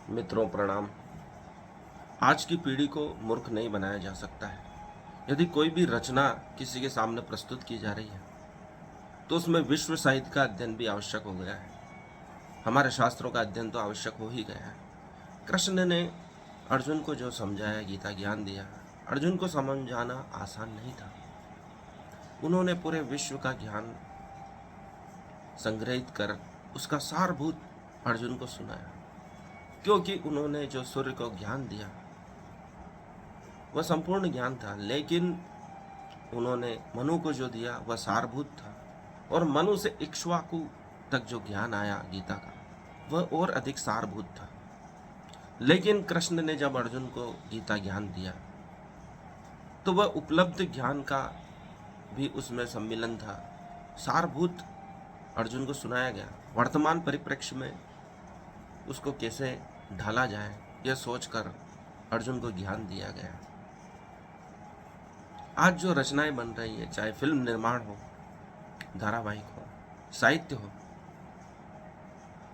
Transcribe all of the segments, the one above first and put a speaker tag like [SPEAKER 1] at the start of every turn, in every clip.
[SPEAKER 1] मित्रों प्रणाम। आज की पीढ़ी को मूर्ख नहीं बनाया जा सकता है। यदि कोई भी रचना किसी के सामने प्रस्तुत की जा रही है तो उसमें विश्व साहित्य का अध्ययन भी आवश्यक हो गया है। हमारे शास्त्रों का अध्ययन तो आवश्यक हो ही गया है। कृष्ण ने अर्जुन को जो समझाया, गीता ज्ञान दिया, अर्जुन को समझाना आसान नहीं था। उन्होंने पूरे विश्व का ज्ञान संग्रहित कर उसका सारभूत अर्जुन को सुनाया, क्योंकि उन्होंने जो सूर्य को ज्ञान दिया वह संपूर्ण ज्ञान था, लेकिन उन्होंने मनु को जो दिया वह सारभूत था, और मनु से इक्ष्वाकु तक जो ज्ञान आया गीता का वह और अधिक सारभूत था। लेकिन कृष्ण ने जब अर्जुन को गीता ज्ञान दिया तो वह उपलब्ध ज्ञान का भी उसमें सम्मिलन था, सारभूत अर्जुन को सुनाया गया। वर्तमान परिप्रेक्ष्य में उसको कैसे ढाला जाए यह सोचकर अर्जुन को ज्ञान दिया गया। आज जो रचनाएं बन रही है, चाहे फिल्म निर्माण हो, धारावाहिक हो, साहित्य हो,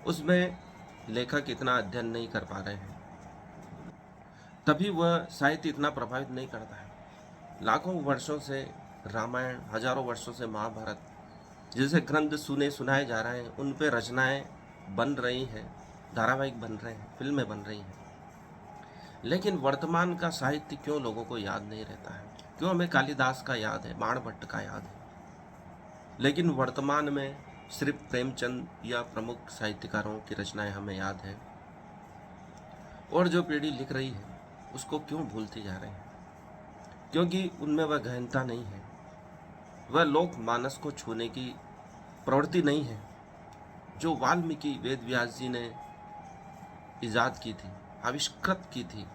[SPEAKER 1] उसमें लेखक इतना अध्ययन नहीं कर पा रहे हैं, तभी वह साहित्य इतना प्रभावित नहीं करता है। लाखों वर्षों से रामायण, हजारों वर्षों से महाभारत जैसे ग्रंथ सुनाए जा रहे हैं, उन पे रचनाएं बन रही हैं, धारावाहिक बन रहे हैं, फिल्में बन रही हैं, लेकिन वर्तमान का साहित्य क्यों लोगों को याद नहीं रहता है? क्यों हमें कालिदास का याद है, बाणभट्ट का याद है, लेकिन वर्तमान में सिर्फ प्रेमचंद या प्रमुख साहित्यकारों की रचनाएं हमें याद है, और जो पीढ़ी लिख रही है उसको क्यों भूलती जा रहे हैं? क्योंकि उनमें वह गहनता नहीं है, वह लोक मानस को छूने की प्रवृत्ति नहीं है जो वाल्मीकि वेद व्यास जी ने इजाद की थी, आविष्कृत की थी।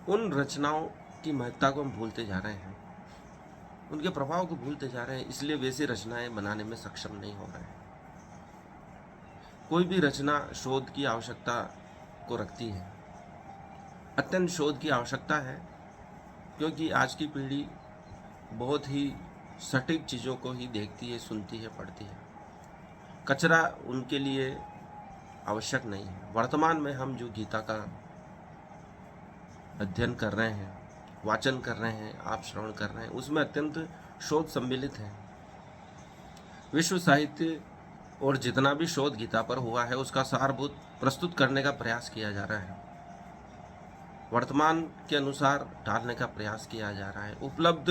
[SPEAKER 1] उन रचनाओं की महत्ता को हम भूलते जा रहे हैं, उनके प्रभाव को भूलते जा रहे हैं, इसलिए वैसी रचनाएं बनाने में सक्षम नहीं हो रहे हैं। कोई भी रचना शोध की आवश्यकता को रखती है, अत्यंत शोध की आवश्यकता है, क्योंकि आज की पीढ़ी बहुत ही सटीक चीज़ों को ही देखती है, सुनती है, पढ़ती है। कचरा उनके लिए आवश्यक नहीं है। वर्तमान में हम जो गीता का अध्ययन कर रहे हैं, वाचन कर रहे हैं, आप श्रवण कर रहे हैं, उसमें अत्यंत शोध सम्मिलित है। विश्व साहित्य और जितना भी शोध गीता पर हुआ है उसका सारभूत प्रस्तुत करने का प्रयास किया जा रहा है, वर्तमान के अनुसार ढालने का प्रयास किया जा रहा है, उपलब्ध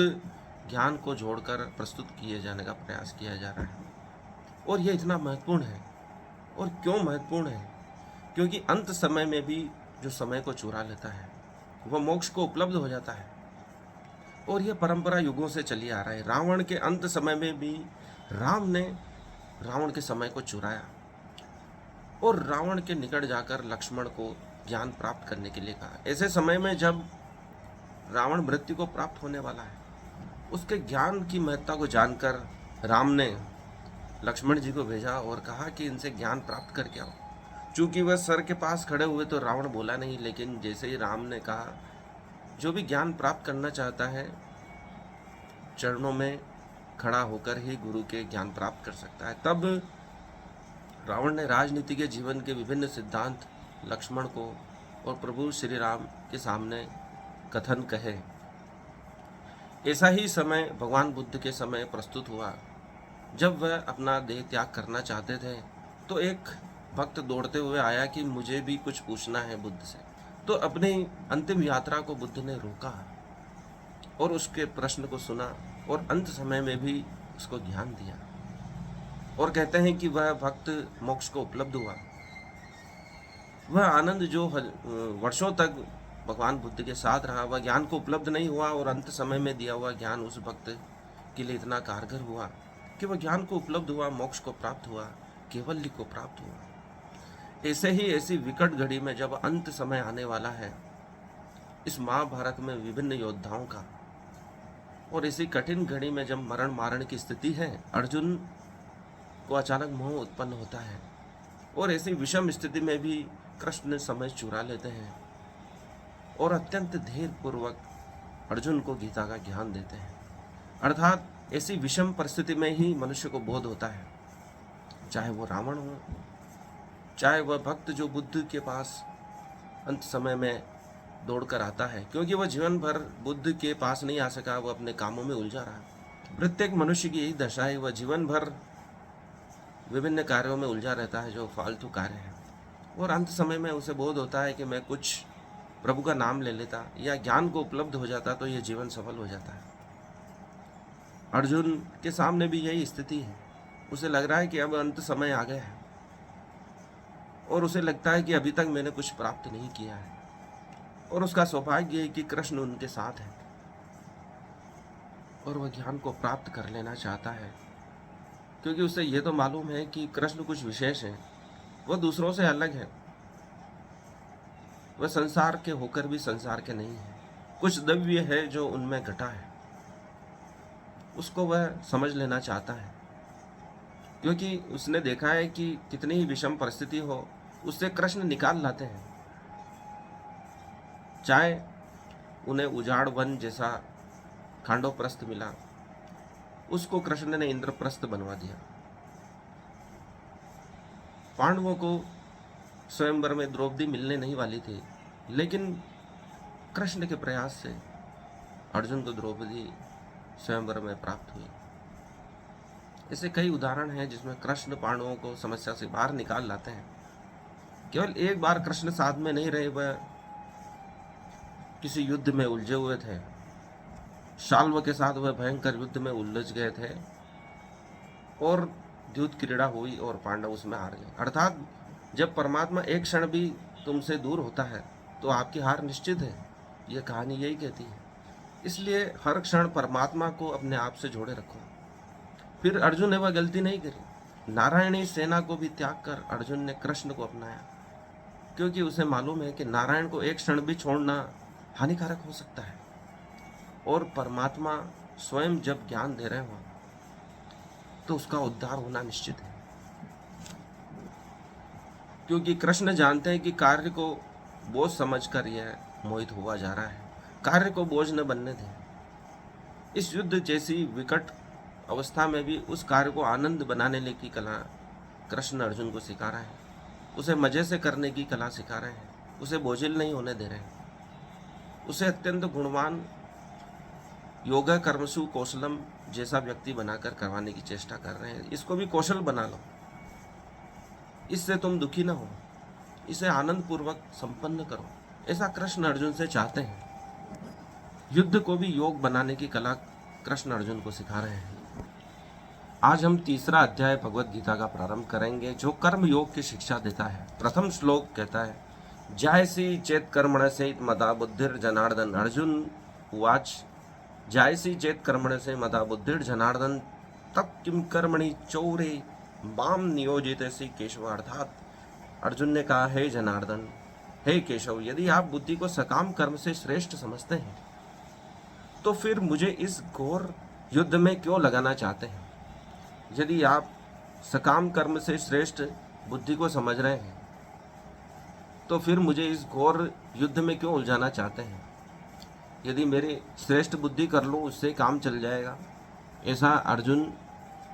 [SPEAKER 1] ज्ञान को जोड़कर प्रस्तुत किए जाने का प्रयास किया जा रहा है। और यह इतना महत्वपूर्ण है। और क्यों महत्वपूर्ण है? क्योंकि अंत समय में भी जो समय को चुरा लेता है वह मोक्ष को उपलब्ध हो जाता है, और यह परंपरा युगों से चली आ रहा है। रावण के अंत समय में भी राम ने रावण के समय को चुराया और रावण के निकट जाकर लक्ष्मण को ज्ञान प्राप्त करने के लिए कहा। ऐसे समय में जब रावण मृत्यु को प्राप्त होने वाला है, उसके ज्ञान की महत्ता को जानकर राम ने लक्ष्मण जी को भेजा और कहा कि इनसे ज्ञान प्राप्त करके आओ। चूंकि वह सर के पास खड़े हुए तो रावण बोला नहीं, लेकिन जैसे ही राम ने कहा, जो भी ज्ञान प्राप्त करना चाहता है चरणों में खड़ा होकर ही गुरु के ज्ञान प्राप्त कर सकता है। तब रावण ने राजनीति के जीवन के विभिन्न सिद्धांत लक्ष्मण को और प्रभु श्री राम के सामने कथन कहे। ऐसा ही समय भगवान बुद्ध के समय प्रस्तुत हुआ। जब वह अपना देह त्याग करना चाहते थे तो एक भक्त दौड़ते हुए आया कि मुझे भी कुछ पूछना है बुद्ध से। तो अपनी अंतिम यात्रा को बुद्ध ने रोका और उसके प्रश्न को सुना, और अंत समय में भी उसको ज्ञान दिया। और कहते हैं कि वह भक्त मोक्ष को उपलब्ध हुआ। वह आनंद जो वर्षों तक भगवान बुद्ध के साथ रहा, वह ज्ञान को उपलब्ध नहीं हुआ, और अंत समय में दिया हुआ ज्ञान उस भक्त के लिए इतना कारगर हुआ कि वह ज्ञान को उपलब्ध हुआ, मोक्ष को प्राप्त हुआ, केवल्य को प्राप्त हुआ। ऐसे ही ऐसी विकट घड़ी में जब अंत समय आने वाला है, इस महाभारत में विभिन्न योद्धाओं का, और इसी कठिन घड़ी में जब मरण मारण की स्थिति है, अर्जुन को अचानक मोह उत्पन्न होता है, और ऐसी विषम स्थिति में भी कृष्ण समय चुरा लेते हैं और अत्यंत धैर्य पूर्वक अर्जुन को गीता का ज्ञान देते हैं। अर्थात ऐसी विषम परिस्थिति में ही मनुष्य को बोध होता है, चाहे वो रावण हो, चाहे वह भक्त जो बुद्ध के पास अंत समय में दौड़कर आता है, क्योंकि वह जीवन भर बुद्ध के पास नहीं आ सका, वह अपने कामों में उलझा रहा। प्रत्येक मनुष्य की यही दशा है, वह जीवन भर विभिन्न कार्यों में उलझा रहता है जो फालतू कार्य है, और अंत समय में उसे बोध होता है कि मैं कुछ प्रभु का नाम ले लेता या ज्ञान को उपलब्ध हो जाता तो यह जीवन सफल हो जाता है। अर्जुन के सामने भी यही स्थिति है। उसे लग रहा है कि अब अंत समय आ गया है, और उसे लगता है कि अभी तक मैंने कुछ प्राप्त नहीं किया है, और उसका सौभाग्य है कि कृष्ण उनके साथ है और वह ज्ञान को प्राप्त कर लेना चाहता है, क्योंकि उसे यह तो मालूम है कि कृष्ण कुछ विशेष है, वह दूसरों से अलग है, वह संसार के होकर भी संसार के नहीं है। कुछ दिव्य है जो उनमें घटा है, उसको वह समझ लेना चाहता है, क्योंकि उसने देखा है कि कितनी ही विषम परिस्थिति हो उससे कृष्ण निकाल लाते हैं। चाहे उन्हें उजाड़ वन जैसा खांडोप्रस्थ मिला, उसको कृष्ण ने इंद्रप्रस्थ बनवा दिया। पांडवों को स्वयंवर में द्रौपदी मिलने नहीं वाली थी, लेकिन कृष्ण के प्रयास से अर्जुन को द्रौपदी स्वयंवर में प्राप्त हुई। ऐसे कई उदाहरण हैं जिसमें कृष्ण पांडवों को समस्या से बाहर निकाल लाते हैं। केवल एक बार कृष्ण साथ में नहीं रहे, वह किसी युद्ध में उलझे हुए थे। शाल्व के साथ वह भयंकर युद्ध में उलझ गए थे और युद्ध क्रीड़ा हुई और पांडव उसमें हार गए। अर्थात जब परमात्मा एक क्षण भी तुमसे दूर होता है तो आपकी हार निश्चित है, यह कहानी यही कहती है। इसलिए हर क्षण परमात्मा को अपने आप से जोड़े रखो। फिर अर्जुन ने वह गलती नहीं करी। नारायणी सेना को भी त्याग कर अर्जुन ने कृष्ण को अपनाया, क्योंकि उसे मालूम है कि नारायण को एक क्षण भी छोड़ना हानिकारक हो सकता है, और परमात्मा स्वयं जब ज्ञान दे रहे हो तो उसका उद्धार होना निश्चित है। क्योंकि कृष्ण जानते हैं कि कार्य को बोझ समझकर यह मोहित हुआ जा रहा है। कार्य को बोझ न बनने दें। इस युद्ध जैसी विकट अवस्था में भी उस कार्य को आनंद बनाने की कला कृष्ण अर्जुन को सिखा रहे हैं। उसे मजे से करने की कला सिखा रहे हैं, उसे बोझिल नहीं होने दे रहे हैं। उसे अत्यंत गुणवान योगा कर्मसु कौशलम जैसा व्यक्ति बनाकर करवाने की चेष्टा कर रहे हैं। इसको भी कौशल बना लो, इससे तुम दुखी न हो, इसे आनंद पूर्वक संपन्न करो, ऐसा कृष्ण अर्जुन से चाहते हैं। युद्ध को भी योग बनाने की कला कृष्ण अर्जुन को सिखा रहे हैं। आज हम तीसरा अध्याय भगवत गीता का प्रारंभ करेंगे, जो कर्म योग की शिक्षा देता है। प्रथम श्लोक कहता है, जायसी चेत कर्मण से मदा बुद्धिर जनार्दन। अर्जुन उवाच, जायसी चेत कर्मण से मदा बुद्धिर जनार्दन तब किम कर्मणि चौरे माम नियोजितसि केशव। अर्थात अर्जुन ने कहा, हे जनार्दन, हे केशव, यदि आप बुद्धि को सकाम कर्म से श्रेष्ठ समझते हैं तो फिर मुझे इस घोर युद्ध में क्यों लगाना चाहते हैं? यदि आप सकाम कर्म से श्रेष्ठ बुद्धि को समझ रहे हैं तो फिर मुझे इस घोर युद्ध में क्यों उलझाना चाहते हैं? यदि मेरी श्रेष्ठ बुद्धि कर लूँ उससे काम चल जाएगा, ऐसा अर्जुन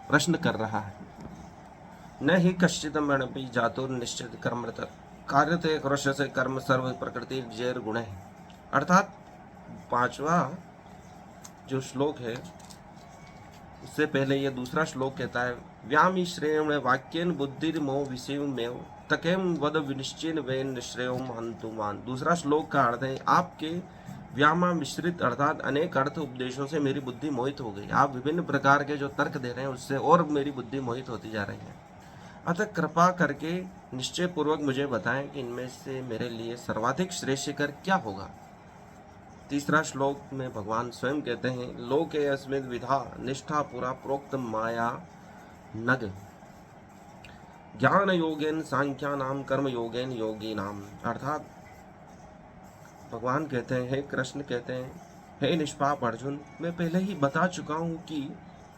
[SPEAKER 1] प्रश्न कर रहा है। न ही कश्चिदमपि जातुर निश्चित कर्मरत कार्यते कृष्ण से कर्म सर्व प्रकृति जैर गुण है। अर्थात पांचवा जो श्लोक है उससे पहले ये दूसरा श्लोक कहता है, व्यामी श्रेयण वाक्यन बुद्धिर्मो विषयमेव तकेम वद विनिश्चयन वेन श्रेयम हंतुमान। दूसरा श्लोक का अर्थ है, आपके व्यामा मिश्रित अर्थात अनेक अर्थ उपदेशों से मेरी बुद्धि मोहित हो गई। आप विभिन्न प्रकार के जो तर्क दे रहे हैं उससे और मेरी बुद्धि मोहित होती जा रही है। अतः कृपा करके निश्चय पूर्वक मुझे बताएं कि इनमें से मेरे लिए सर्वाधिक श्रेष्ठकर क्या होगा। तीसरा श्लोक में भगवान स्वयं कहते हैं, लोके अस्मिन् विधा निष्ठा पुरा प्रोक्त माया नग ज्ञान योगेन सांख्या नाम कर्म योगेन योगी नाम। अर्थात भगवान कहते हैं, हे कृष्ण कहते हैं, हे निष्पाप अर्जुन, मैं पहले ही बता चुका हूँ कि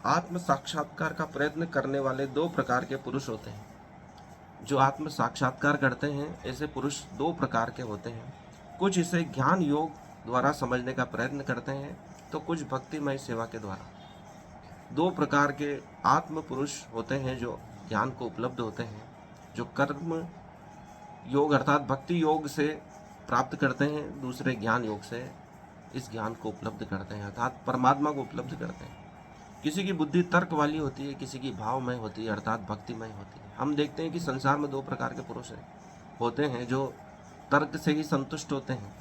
[SPEAKER 1] आत्म साक्षात्कार का प्रयत्न करने वाले दो प्रकार के पुरुष होते हैं। जो आत्म साक्षात्कार करते हैं ऐसे पुरुष दो प्रकार के होते हैं। कुछ इसे ज्ञान योग द्वारा समझने का प्रयत्न करते हैं, तो कुछ भक्तिमय सेवा के द्वारा। दो प्रकार के आत्म पुरुष होते हैं जो ज्ञान को उपलब्ध होते हैं, जो कर्म योग अर्थात भक्ति योग से प्राप्त करते हैं, दूसरे ज्ञान योग से इस ज्ञान को उपलब्ध करते हैं, अर्थात परमात्मा को उपलब्ध करते हैं। किसी की बुद्धि तर्क वाली होती है, किसी की भावमय होती है अर्थात भक्तिमय होती है। हम देखते हैं कि संसार में दो प्रकार के पुरुष होते हैं, जो तर्क से ही संतुष्ट होते हैं,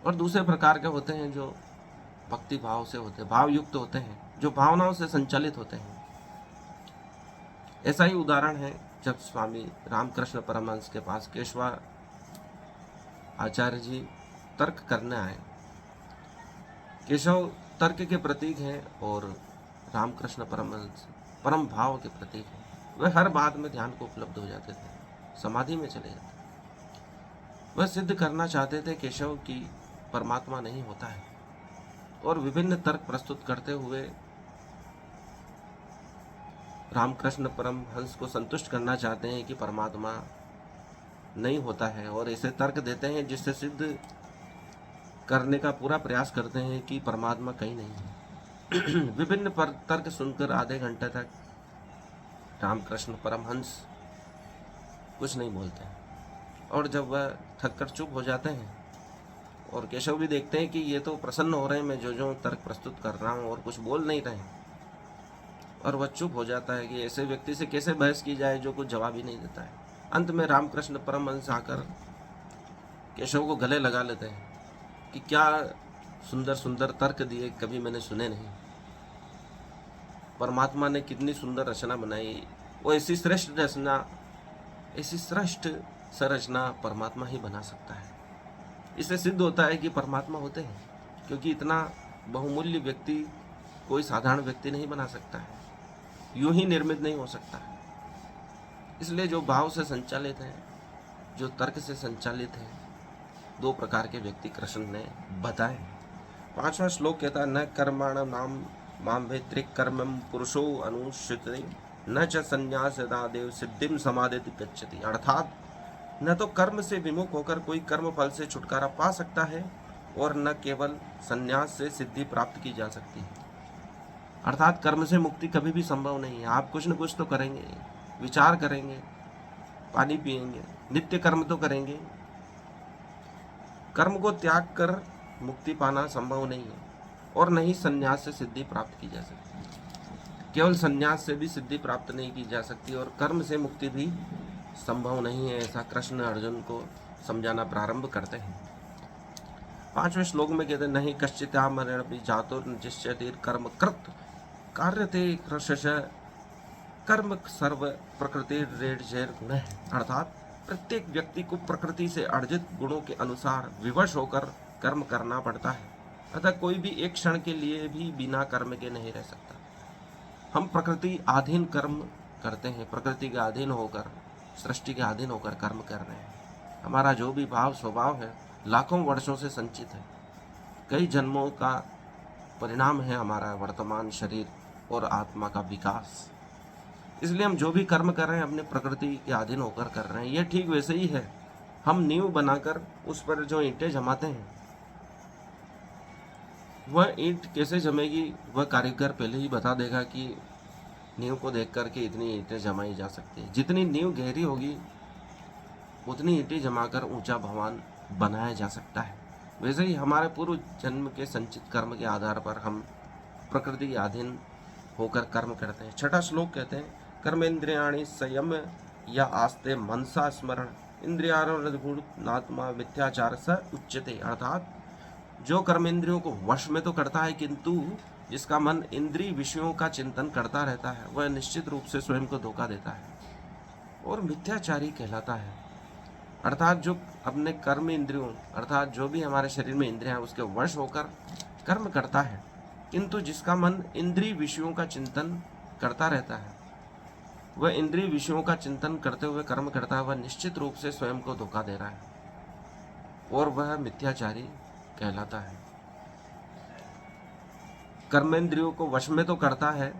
[SPEAKER 1] और दूसरे प्रकार के होते हैं जो भक्ति भाव से होते हैं, भाव युक्त होते हैं, जो भावनाओं से संचालित होते हैं। ऐसा ही उदाहरण है जब स्वामी रामकृष्ण परमहंस के पास केशवा आचार्य जी तर्क करने आए। केशव तर्क के प्रतीक हैं और रामकृष्ण परमहंस परम भाव के प्रतीक हैं। वह हर बात में ध्यान को उपलब्ध हो जाते थे, समाधि में चले जाते। वह सिद्ध करना चाहते थे केशव की परमात्मा नहीं होता है, और विभिन्न तर्क प्रस्तुत करते हुए रामकृष्ण परमहंस को संतुष्ट करना चाहते हैं कि परमात्मा नहीं होता है, और ऐसे तर्क देते हैं जिससे सिद्ध करने का पूरा प्रयास करते हैं कि परमात्मा कहीं नहीं है। विभिन्न तर्क सुनकर आधे घंटे तक रामकृष्ण परमहंस कुछ नहीं बोलते हैं, और जब वह थक कर चुप हो जाते हैं और केशव भी देखते हैं कि ये तो प्रसन्न हो रहे हैं, मैं जो तर्क प्रस्तुत कर रहा हूँ, और कुछ बोल नहीं रहे हैं, और वह चुप हो जाता है कि ऐसे व्यक्ति से कैसे बहस की जाए जो कुछ जवाब ही नहीं देता है। अंत में रामकृष्ण परमहंस आकर केशव को गले लगा लेते हैं कि क्या सुंदर सुंदर तर्क दिए, कभी मैंने सुने नहीं। परमात्मा ने कितनी सुंदर रचना बनाई, वो ऐसी श्रेष्ठ रचना, ऐसी श्रेष्ठ संरचना परमात्मा ही बना सकता है। इससे सिद्ध होता है कि परमात्मा होते हैं, क्योंकि इतना बहुमूल्य व्यक्ति कोई साधारण व्यक्ति नहीं बना सकता है, यूं ही निर्मित नहीं हो सकता है। इसलिए जो भाव से संचालित हैं, जो तर्क से संचालित हैं, दो प्रकार के व्यक्ति कृष्ण ने बताए। 5वां श्लोक कहता है, न कर्माण नाम माम भेत्रिक कर्मम पुरुषो अनुष्ठिते न च संन्यासदादेव सिद्धिम समादिति गच्छति। अर्थात न तो कर्म से विमुख होकर कोई कर्म फल से छुटकारा पा सकता है, और न केवल संन्यास से सिद्धि प्राप्त की जा सकती है। अर्थात कर्म से मुक्ति कभी भी संभव नहीं है। आप कुछ न कुछ तो करेंगे, विचार करेंगे, पानी पिएंगे, नित्य कर्म तो करेंगे। कर्म को त्याग कर मुक्ति पाना संभव नहीं है, और न ही संन्यास से सिद्धि प्राप्त की जा सकती है। केवल संन्यास से भी सिद्धि प्राप्त नहीं की जा सकती, और कर्म से मुक्ति भी संभव नहीं है। ऐसा कृष्ण अर्जुन को समझाना प्रारंभ करते हैं। 5वें श्लोक में कहते हैं, नहीं कश्चितामरणपि जातो निश्चयति कर्म कृत कार्यते कृशश कर्म सर्व प्रकृति रेड गुण है। अर्थात प्रत्येक व्यक्ति को प्रकृति से अर्जित गुणों के अनुसार विवश होकर कर्म करना पड़ता है, अतः कोई भी एक क्षण के लिए भी बिना कर्म के नहीं रह सकता। हम प्रकृति अधीन कर्म करते हैं, प्रकृति के अधीन होकर, सृष्टि के अधीन होकर कर्म कर रहे हैं। हमारा जो भी भाव स्वभाव है लाखों वर्षों से संचित है, कई जन्मों का परिणाम है हमारा वर्तमान शरीर और आत्मा का विकास। इसलिए हम जो भी कर्म कर रहे हैं अपने प्रकृति के अधीन होकर कर रहे हैं। ये ठीक वैसे ही है, हम नींव बनाकर उस पर जो ईंटें जमाते हैं, वह ईंट कैसे जमेगी वह कारीगर पहले ही बता देगा कि नींव को देख कर के इतनी ईंटें जमाई जा सकती है। जितनी नींव गहरी होगी उतनी ईंटें जमाकर ऊंचा भवन बनाया जा सकता है। वैसे ही हमारे पूर्व जन्म के संचित कर्म के आधार पर हम प्रकृति के अधीन होकर कर्म करते हैं। 6वां श्लोक कहते हैं, कर्मेंद्रियाणि संयम या आस्ते मनसा स्मरण इंद्रियात्मा मिथ्याचार स उच्यते। अर्थात जो कर्मेंद्रियों को वश में तो करता है, किंतु जिसका मन इंद्रिय विषयों का चिंतन करता रहता है, वह निश्चित रूप से स्वयं को धोखा देता है और मिथ्याचारी कहलाता है। अर्थात जो अपने कर्म इंद्रियों, अर्थात जो भी हमारे शरीर में इंद्रियां हैं उसके वश होकर कर्म करता है, किंतु जिसका मन इंद्रिय विषयों का चिंतन करता रहता है, वह इंद्रिय विषयों का चिंतन करते हुए कर्म करता है, वह निश्चित रूप से स्वयं को धोखा दे रहा है और वह मिथ्याचारी कहलाता है। कर्मेंद्रियों को वश में तो करता है,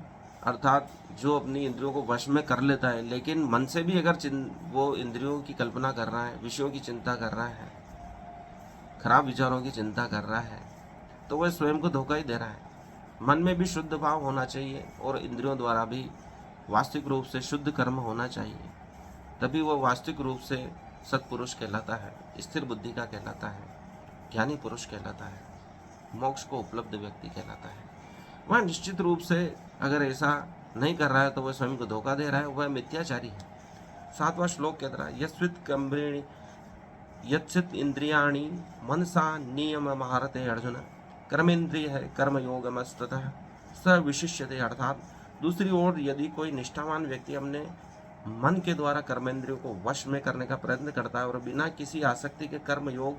[SPEAKER 1] अर्थात जो अपनी इंद्रियों को वश में कर लेता है, लेकिन मन से भी अगर वो इंद्रियों की कल्पना कर रहा है, विषयों की चिंता कर रहा है, खराब विचारों की चिंता कर रहा है, तो वह स्वयं को धोखा ही दे रहा है। मन में भी शुद्ध भाव होना चाहिए और इंद्रियों द्वारा भी वास्तविक रूप से शुद्ध कर्म होना चाहिए। तभी वह वास्तविक रूप से सत्पुरुष कहलाता है, स्थिर बुद्धि का कहलाता है, ज्ञानी पुरुष कहलाता है, मोक्ष को उपलब्ध व्यक्ति कहलाता है। वह निश्चित रूप से अगर ऐसा नहीं कर रहा है तो वह स्वयं को धोखा दे रहा है, वह मिथ्याचारी है। 7वां श्लोक कहता है, यस्वित कर्मणि यत्सित इंद्रियाणि मनसा नियम महारते अर्जुन, कर्मेंद्रिय है कर्मयोगमस्ततः स विशिष्यते। अर्थात दूसरी ओर यदि कोई निष्ठावान व्यक्ति अपने मन के द्वारा कर्मेंद्रियों को वश में करने का प्रयत्न करता है और बिना किसी आसक्ति के कर्म योग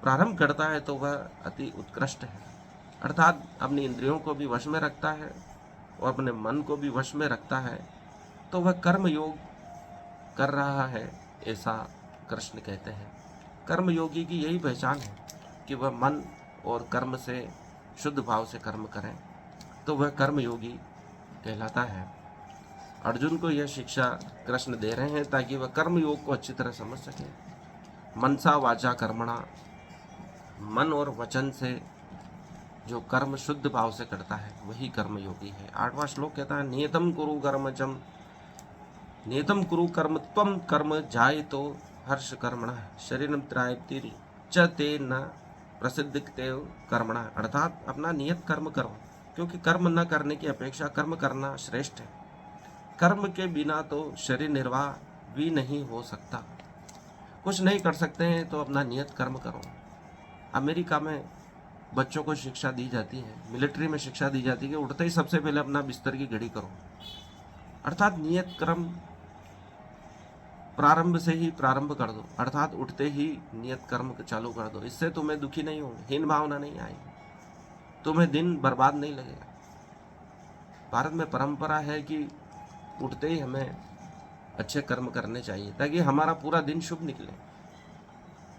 [SPEAKER 1] प्रारंभ करता है तो वह अति उत्कृष्ट है। अर्थात अपनी इंद्रियों को भी वश में रखता है और अपने मन को भी वश में रखता है तो वह कर्म योग कर रहा है, ऐसा कृष्ण कहते हैं। कर्म योगी की यही पहचान है कि वह मन और कर्म से शुद्ध भाव से कर्म करें, तो वह कर्म योगी कहलाता है। अर्जुन को यह शिक्षा कृष्ण दे रहे हैं ताकि वह कर्म योग को अच्छी तरह समझ सके। मनसा वाचा कर्मणा, मन और वचन से जो कर्म शुद्ध भाव से करता है वही कर्म योगी है। 8वां श्लोक कहता है, नियतम कुरु कर्मजम नियतम कुरु कर्म त्वम कर्म जाय तो हर्ष कर्मण शरीरम त्रायति च ते न प्रसिद्ध तेव कर्मणा। अर्थात अपना नियत कर्म करो, क्योंकि कर्म न करने की अपेक्षा कर्म करना श्रेष्ठ है। कर्म के बिना तो शरीर निर्वाह भी नहीं हो सकता। कुछ नहीं कर सकते हैं तो अपना नियत कर्म करो। अमेरिका में बच्चों को शिक्षा दी जाती है, मिलिट्री में शिक्षा दी जाती है कि उठते ही सबसे पहले अपना बिस्तर की घड़ी करो। अर्थात नियत कर्म प्रारंभ से ही प्रारंभ कर दो, अर्थात उठते ही नियत कर्म चालू कर दो। इससे तुम्हें दुखी नहीं होगे, हीन भावना नहीं आएगी, तुम्हें दिन बर्बाद नहीं लगेगा। भारत में परंपरा है कि उठते ही हमें अच्छे कर्म करने चाहिए ताकि हमारा पूरा दिन शुभ निकले।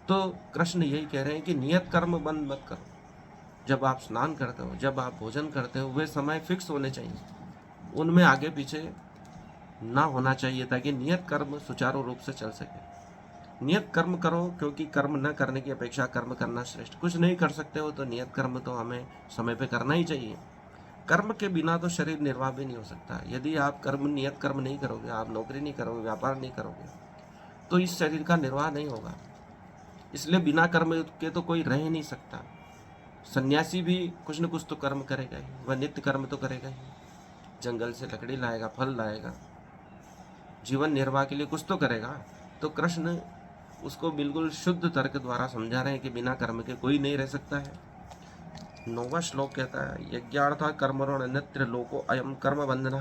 [SPEAKER 1] तो कृष्ण यही कह रहे हैं कि नियत कर्म बंद मत करो। जब आप स्नान करते हो, जब आप भोजन करते हो, वे समय फिक्स होने चाहिए, उनमें आगे पीछे ना होना चाहिए ताकि नियत कर्म सुचारू रूप से चल सके। नियत कर्म करो, क्योंकि कर्म न करने की अपेक्षा कर्म करना श्रेष्ठ। कुछ नहीं कर सकते हो तो नियत कर्म तो हमें समय पे करना ही चाहिए। कर्म के बिना तो शरीर निर्वाह भी नहीं हो सकता। यदि आप नियत कर्म नहीं करोगे, आप नौकरी नहीं करोगे, व्यापार नहीं करोगे, तो इस शरीर का निर्वाह नहीं होगा। इसलिए बिना कर्म के तो कोई रह नहीं सकता। सन्यासी भी कुछ न कुछ तो कर्म करेगा ही, वह नित्य कर्म तो करेगा ही। जंगल से लकड़ी लाएगा, फल लाएगा, जीवन निर्वाह के लिए कुछ तो करेगा। तो कृष्ण उसको बिल्कुल शुद्ध तर्क द्वारा समझा रहे हैं कि बिना कर्म के कोई नहीं रह सकता है। 9वां श्लोक कहता है, यज्ञार्थ कर्मणो अन्यत्र लोको अयम कर्म बंधन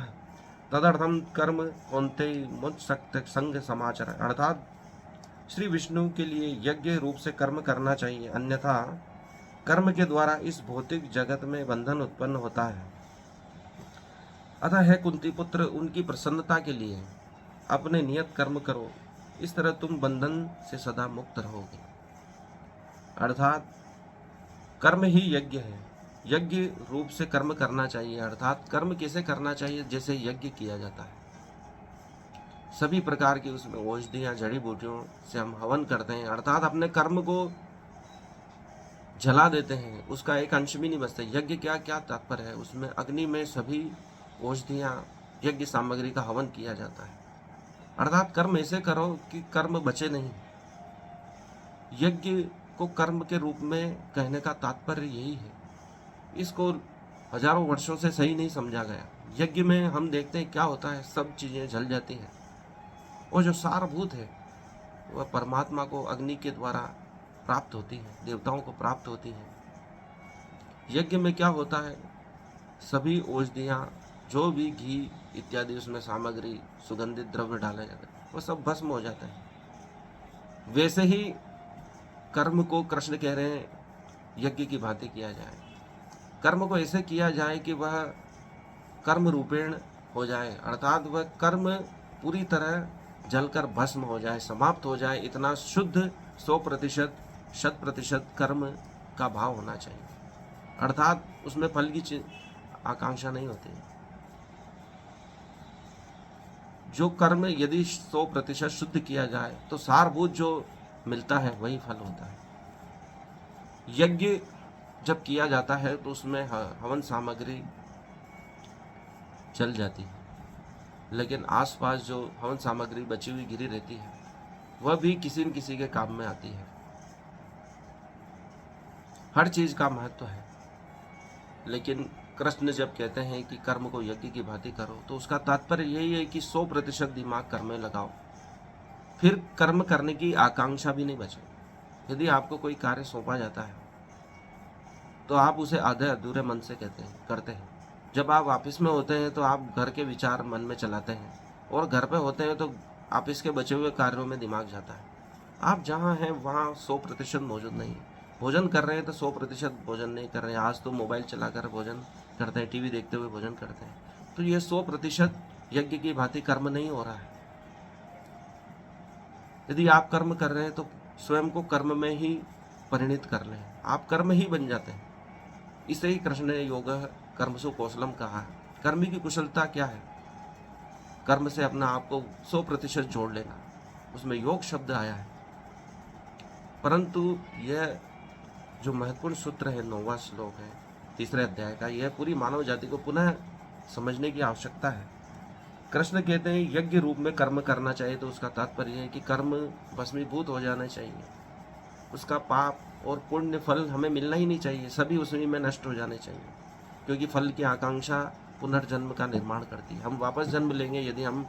[SPEAKER 1] तदर्थम कर्म कौन्ते मुत्सक्त संग समाचार। अर्थात श्री विष्णु के लिए यज्ञ रूप से कर्म करना चाहिए, अन्यथा कर्म के द्वारा इस भौतिक जगत में बंधन उत्पन्न होता है। अतः है कुंती पुत्र, उनकी प्रसन्नता के लिए अपने नियत कर्म करो, इस तरह तुम बंधन से सदा मुक्त रहोगे। अर्थात कर्म ही यज्ञ है, यज्ञ रूप से कर्म करना चाहिए। अर्थात कर्म कैसे करना चाहिए, जैसे यज्ञ किया जाता है। सभी प्रकार की उसमें औषधियाँ जड़ी बूटियों से हम हवन करते हैं, अर्थात अपने कर्म को जला देते हैं, उसका एक अंश भी नहीं बचता। यज्ञ क्या तात्पर्य है, उसमें अग्नि में सभी औषधियाँ यज्ञ सामग्री का हवन किया जाता है। अर्थात कर्म ऐसे करो कि कर्म बचे नहीं। यज्ञ को कर्म के रूप में कहने का तात्पर्य यही है। इसको हजारों वर्षों से सही नहीं समझा गया। यज्ञ में हम देखते हैं क्या होता है, सब चीज़ें जल जाती हैं और जो सारभूत है वह परमात्मा को अग्नि के द्वारा प्राप्त होती है, देवताओं को प्राप्त होती है। यज्ञ में क्या होता है, सभी औषधियाँ, जो भी घी इत्यादि उसमें सामग्री, सुगंधित द्रव्य डाला जाता है, वो सब भस्म हो जाता है। वैसे ही कर्म को कृष्ण कह रहे हैं यज्ञ की भांति किया जाए। कर्म को ऐसे किया जाए कि वह कर्म रूपेण हो जाए, अर्थात वह कर्म पूरी तरह जलकर भस्म हो जाए, समाप्त हो जाए। इतना शुद्ध 100%, 100% कर्म का भाव होना चाहिए। अर्थात उसमें फल की आकांक्षा नहीं होती। जो कर्म यदि 100% शुद्ध किया जाए तो सारभूत जो मिलता है वही फल होता है। यज्ञ जब किया जाता है तो उसमें हवन सामग्री जल जाती है, लेकिन आसपास जो हवन सामग्री बची हुई गिरी रहती है वह भी किसी न किसी के काम में आती है। हर चीज का महत्व है, लेकिन कृष्ण जब कहते हैं कि कर्म को यज्ञ की भांति करो, तो उसका तात्पर्य यही है कि 100% दिमाग कर्म में लगाओ, फिर कर्म करने की आकांक्षा भी नहीं बचे। यदि आपको कोई कार्य सौंपा जाता है तो आप उसे आधे अधूरे मन से करते हैं। जब आप ऑफिस में होते हैं तो आप घर के विचार मन में चलाते हैं, और घर पे होते हैं तो ऑफिस के बचे हुए कार्यों में दिमाग जाता है। आप जहाँ हैं वहाँ 100% मौजूद नहीं है। भोजन कर रहे हैं तो 100% भोजन नहीं कर रहे हैं। आज तो मोबाइल चलाकर भोजन करते हैं, टीवी देखते हुए भोजन करते हैं। तो ये 100% यज्ञ की भांति कर्म नहीं हो रहा है। यदि आप कर्म कर रहे हैं तो स्वयं को कर्म में ही परिणित कर लें, आप कर्म ही बन जाते हैं। इसे ही कृष्ण ने योग कर्मसु कौशलम कहा है। कर्म की कुशलता क्या है? कर्म से अपना आप को 100% जोड़ लेना, उसमें योग शब्द आया है। परंतु यह जो महत्वपूर्ण सूत्र है, 9वां श्लोक है 3रे अध्याय का, यह पूरी मानव जाति को पुनः समझने की आवश्यकता है। कृष्ण कहते हैं यज्ञ रूप में कर्म करना चाहिए, तो उसका तात्पर्य है कि कर्म भस्मीभूत हो जाना चाहिए, उसका पाप और पुण्य फल हमें मिलना ही नहीं चाहिए, सभी उसी में नष्ट हो जाने चाहिए, क्योंकि फल की आकांक्षा पुनर्जन्म का निर्माण करती है। हम वापस जन्म लेंगे यदि हम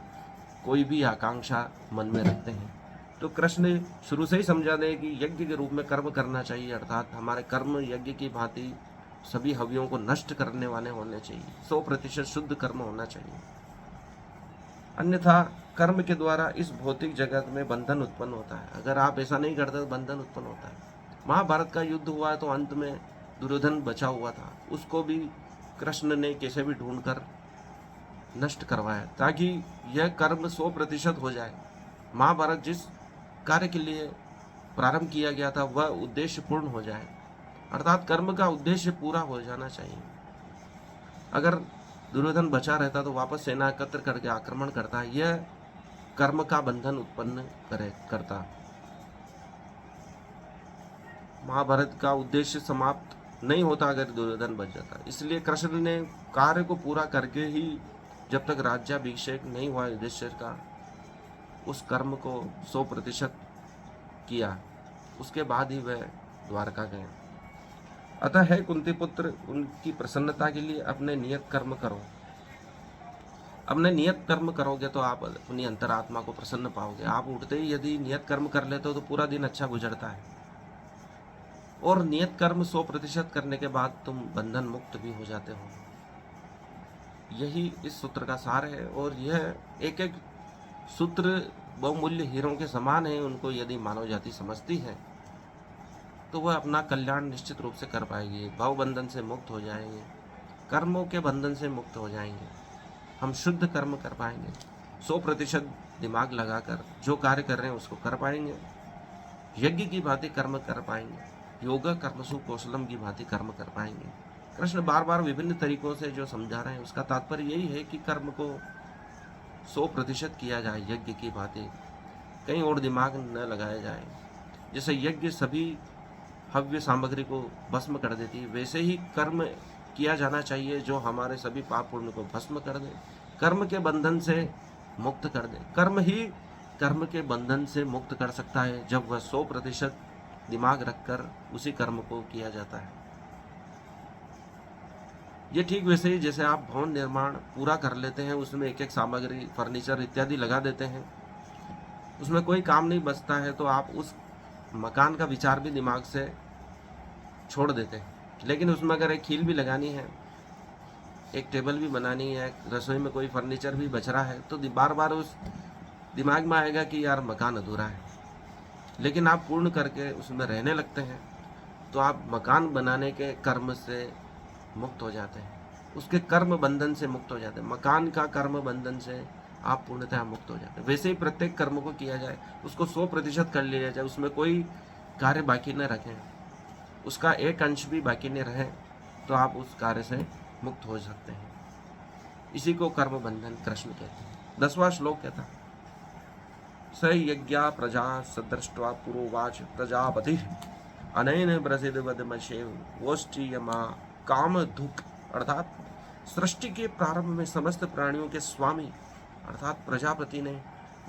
[SPEAKER 1] कोई भी आकांक्षा मन में रखते हैं। तो कृष्ण शुरू से ही समझा दे कि यज्ञ के रूप में कर्म करना चाहिए, अर्थात हमारे कर्म यज्ञ की भांति सभी हवियों को नष्ट करने वाले होने चाहिए, 100% शुद्ध कर्म होना चाहिए। अन्यथा कर्म के द्वारा इस भौतिक जगत में बंधन उत्पन्न होता है। अगर आप ऐसा नहीं करते तो बंधन उत्पन्न होता है। महाभारत का युद्ध हुआ तो अंत में दुर्योधन बचा हुआ था, उसको भी कृष्ण ने कैसे भी ढूंढकर नष्ट करवाया, ताकि यह कर्म 100% हो जाए। महाभारत जिस कार्य के लिए प्रारंभ किया गया था वह उद्देश्य पूर्ण हो जाए, अर्थात कर्म का उद्देश्य पूरा हो जाना चाहिए। अगर दुर्योधन बचा रहता तो वापस सेना एकत्र करके आक्रमण करता, यह कर्म का बंधन उत्पन्न करता। महाभारत का उद्देश्य समाप्त नहीं होता अगर दुर्योधन बच जाता। इसलिए कृष्ण ने कार्य को पूरा करके ही, जब तक राज्याभिषेक नहीं हुआ युधिष्ठिर का, उस कर्म को 100% किया, उसके बाद ही वह द्वारका गए। अतः है कुंती पुत्र, उनकी प्रसन्नता के लिए अपने नियत कर्म करो। अपने नियत कर्म करोगे तो आप अपनी अंतरात्मा को प्रसन्न पाओगे। आप उठते ही यदि नियत कर्म कर लेते हो तो पूरा दिन अच्छा गुजरता है, और नियत कर्म 100% करने के बाद तुम बंधन मुक्त भी हो जाते हो। यही इस सूत्र का सार है, और यह एक एक सूत्र बहुमूल्य हीरों के समान है। उनको यदि मानव जाति समझती है तो वह अपना कल्याण निश्चित रूप से कर पाएगी, भाव बंधन से मुक्त हो जाएंगे, कर्मों के बंधन से मुक्त हो जाएंगे, हम शुद्ध कर्म कर पाएंगे, 100% दिमाग लगाकर जो कार्य कर रहे हैं उसको कर पाएंगे, यज्ञ की भांति कर्म कर पाएंगे, योग कर्मसु कौशलम की भांति कर्म कर पाएंगे। कृष्ण बार बार विभिन्न तरीकों से जो समझा रहे हैं उसका तात्पर्य यही है कि कर्म को 100% किया जाए यज्ञ की भांति, कहीं और दिमाग न लगाया जाए। जैसे यज्ञ सभी हव्य सामग्री को भस्म कर देती है, वैसे ही कर्म किया जाना चाहिए जो हमारे सभी पाप पुण्य को भस्म कर दे, कर्म के बंधन से मुक्त कर दे। कर्म ही कर्म के बंधन से मुक्त कर सकता है जब वह 100% दिमाग रखकर उसी कर्म को किया जाता है। ये ठीक वैसे ही जैसे आप भवन निर्माण पूरा कर लेते हैं, उसमें एक एक सामग्री फर्नीचर इत्यादि लगा देते हैं, उसमें कोई काम नहीं बचता है, तो आप उस मकान का विचार भी दिमाग से छोड़ देते हैं। लेकिन उसमें अगर एक खील भी लगानी है, एक टेबल भी बनानी है, रसोई में कोई फर्नीचर भी बच रहा है, तो बार बार उस दिमाग में आएगा कि यार मकान अधूरा है। लेकिन आप पूर्ण करके उसमें रहने लगते हैं तो आप मकान बनाने के कर्म से मुक्त हो जाते हैं, उसके कर्म बंधन से मुक्त हो जाते हैं, मकान का कर्म बंधन से आप पूर्णतः मुक्त हो जाते हैं। वैसे ही प्रत्येक कर्म को किया जाए, उसको 100% कर लिया जाए, उसमें कोई कार्य बाकी न रखें, उसका एक अंश भी बाकी न रहे, तो आप उस कार्य से मुक्त हो सकते हैं। इसी को कर्म बंधन कृष्ण कहते हैं। 10वां श्लोक कहता है, स यज्ञा प्रजा सदृष्ट्वा पुरोवाच प्रजापति अनैन प्रसिद्ध वदमशेव वोष्ठीयमा काम दुख, अर्थात सृष्टि के प्रारंभ में समस्त प्राणियों के स्वामी अर्थात प्रजापति ने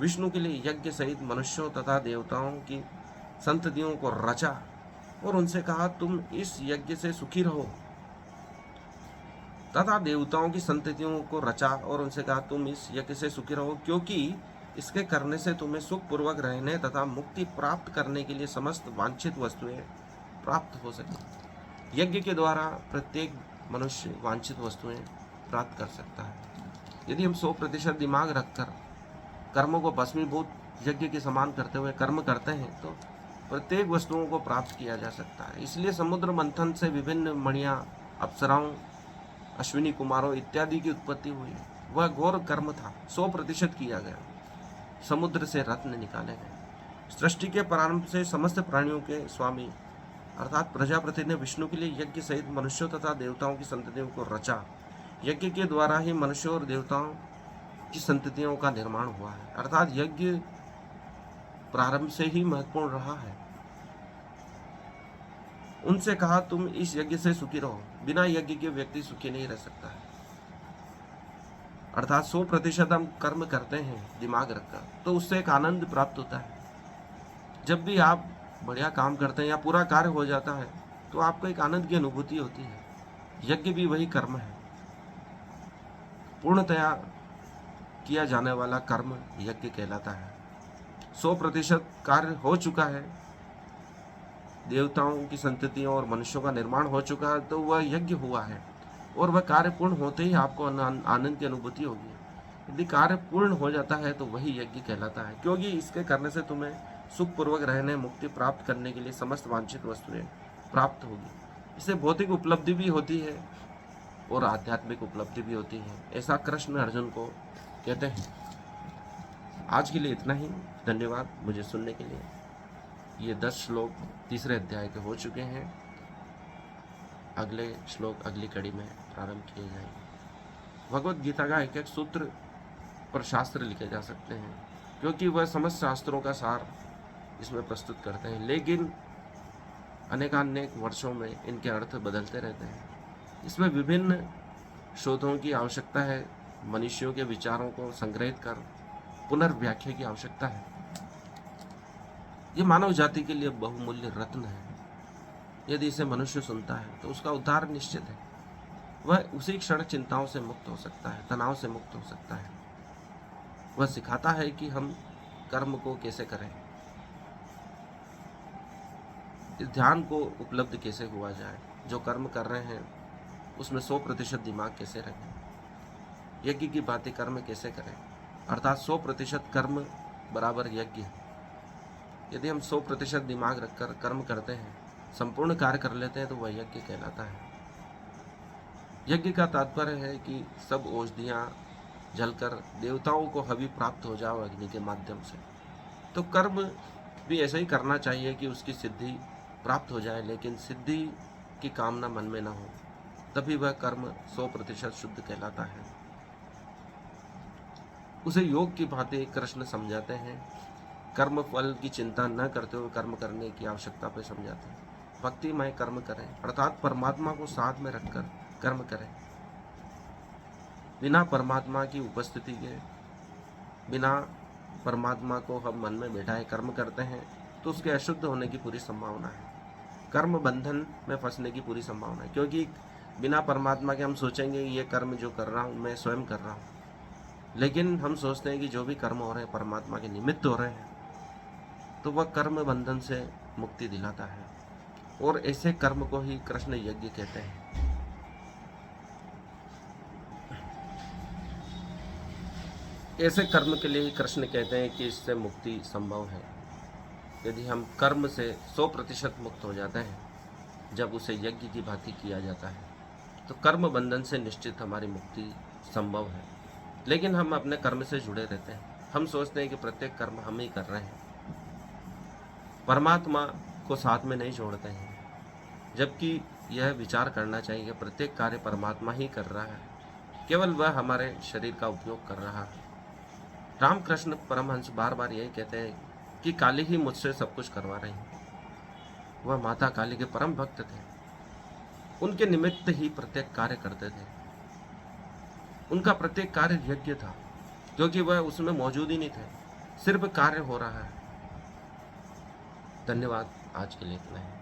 [SPEAKER 1] विष्णु के लिए यज्ञ सहित मनुष्यों तथा देवताओं की संततियों को रचा और उनसे कहा, तुम इस यज्ञ से सुखी रहो। तथा देवताओं की संततियों को रचा और उनसे कहा, तुम इस यज्ञ से सुखी रहो, क्योंकि इसके करने से तुम्हें सुख पूर्वक रहने तथा मुक्ति प्राप्त करने के लिए समस्त वांछित वस्तुएं प्राप्त हो सके। यज्ञ के द्वारा प्रत्येक मनुष्य वांछित वस्तुएं प्राप्त कर सकता है। यदि हम 100% दिमाग रखकर कर्मों को भस्मीभूत यज्ञ के समान करते हुए कर्म करते हैं तो प्रत्येक वस्तुओं को प्राप्त किया जा सकता है। इसलिए समुद्र मंथन से विभिन्न मणियां, अप्सराओं, अश्विनी कुमारों इत्यादि की उत्पत्ति हुई। वह घोर कर्म था, 100% किया गया। समुद्र से रत्न निकाले गए। सृष्टि के प्रारंभ से समस्त प्राणियों के स्वामी अर्थात प्रजापति ने विष्णु के लिए यज्ञ सहित मनुष्यों तथा देवताओं की संततियों को रचा। यज्ञ के द्वारा ही मनुष्यों और देवताओं की संततियों का निर्माण हुआ है। अर्थात यज्ञ प्रारंभ से ही महत्वपूर्ण रहा है। उनसे कहा, तुम इस यज्ञ से सुखी रहो। बिना यज्ञ के व्यक्ति सुखी नहीं रह सकता है। अर्थात 100% हम कर्म करते हैं दिमाग रखकर तो उससे एक आनंद प्राप्त होता है। जब भी आप बढ़िया काम करते हैं या पूरा कार्य हो जाता है तो आपको एक आनंद की अनुभूति होती है। यज्ञ भी वही कर्म है। पूर्णतया किया जाने वाला कर्म यज्ञ कहलाता है। 100% कार्य हो चुका है, देवताओं की संततियों और मनुष्यों का निर्माण हो चुका है तो वह यज्ञ हुआ है और वह कार्य पूर्ण होते ही आपको आनंद की अनुभूति होगी। यदि कार्य पूर्ण हो जाता है तो वही यज्ञ कहलाता है, क्योंकि इसके करने से तुम्हें सुखपूर्वक रहने, मुक्ति प्राप्त करने के लिए समस्त वांछित वस्तुएं प्राप्त होगी। इससे भौतिक उपलब्धि भी होती है और आध्यात्मिक उपलब्धि भी होती है। ऐसा कृष्ण अर्जुन को कहते हैं। आज के लिए इतना ही। धन्यवाद मुझे सुनने के लिए। ये 10 श्लोक 3रे अध्याय के हो चुके हैं। अगले श्लोक अगली कड़ी में प्रारंभ किए जाएंगे। भगवत गीता का एक एक सूत्र पर शास्त्र लिखे जा सकते हैं, क्योंकि वह समस्त शास्त्रों का सार इसमें प्रस्तुत करते हैं, लेकिन अनेकानेक वर्षों में इनके अर्थ बदलते रहते हैं। इसमें विभिन्न शोधों की आवश्यकता है। मनुष्यों के विचारों को संग्रहित कर पुनर्व्याख्या की आवश्यकता है। ये मानव जाति के लिए बहुमूल्य रत्न है। यदि इसे मनुष्य सुनता है तो उसका उद्धार निश्चित है। वह उसी क्षण चिंताओं से मुक्त हो सकता है, तनाव से मुक्त हो सकता है। वह सिखाता है कि हम कर्म को कैसे करें, इस ध्यान को उपलब्ध कैसे हुआ जाए, जो कर्म कर रहे हैं उसमें 100% दिमाग कैसे रखें, यज्ञ की बातें कर्म कैसे करें। अर्थात 100% कर्म बराबर यज्ञ है। यदि हम 100% दिमाग रखकर कर्म करते हैं, संपूर्ण कार्य कर लेते हैं तो वह यज्ञ कहलाता है। यज्ञ का तात्पर्य है कि सब औषधियाँ जलकर देवताओं को हवि प्राप्त हो जाओ अग्नि के माध्यम से। तो कर्म भी ऐसा ही करना चाहिए कि उसकी सिद्धि प्राप्त हो जाए, लेकिन सिद्धि की कामना मन में न हो, तभी वह कर्म 100% शुद्ध कहलाता है। उसे योग की भांति कृष्ण समझाते हैं। कर्म फल की चिंता न करते हुए कर्म करने की आवश्यकता पर समझाते हैं। भक्तिमय कर्म करें, अर्थात परमात्मा को साथ में रखकर कर्म करें। बिना परमात्मा की उपस्थिति के, बिना परमात्मा को हम मन में बैठाए कर्म करते हैं तो उसके अशुद्ध होने की पूरी संभावना है। कर्म बंधन में फंसने की पूरी संभावना है, क्योंकि बिना परमात्मा के हम सोचेंगे ये कर्म जो कर रहा हूँ मैं स्वयं कर रहा हूँ, लेकिन हम सोचते हैं कि जो भी कर्म हो रहे हैं परमात्मा के निमित्त हो रहे हैं, तो वह कर्म बंधन से मुक्ति दिलाता है। और ऐसे कर्म को ही कृष्ण यज्ञ कहते हैं। ऐसे कर्म के लिए कृष्ण कहते हैं कि इससे मुक्ति संभव है। यदि हम कर्म से 100% मुक्त हो जाते हैं, जब उसे यज्ञ की भांति किया जाता है, तो कर्म बंधन से निश्चित हमारी मुक्ति संभव है। लेकिन हम अपने कर्म से जुड़े रहते हैं। हम सोचते हैं कि प्रत्येक कर्म हम ही कर रहे हैं, परमात्मा को साथ में नहीं जोड़ते हैं, जबकि यह विचार करना चाहिए कि प्रत्येक कार्य परमात्मा ही कर रहा है, केवल वह हमारे शरीर का उपयोग कर रहा है। रामकृष्ण परमहंस बार बार यही कहते हैं कि काली ही मुझसे सब कुछ करवा रही है। वह माता काली के परम भक्त थे। उनके निमित्त ही प्रत्येक कार्य करते थे। उनका प्रत्येक कार्य यज्ञ था। क्योंकि वह उसमें मौजूद ही नहीं थे, सिर्फ कार्य हो रहा है। धन्यवाद, आज के लिए इतना ही।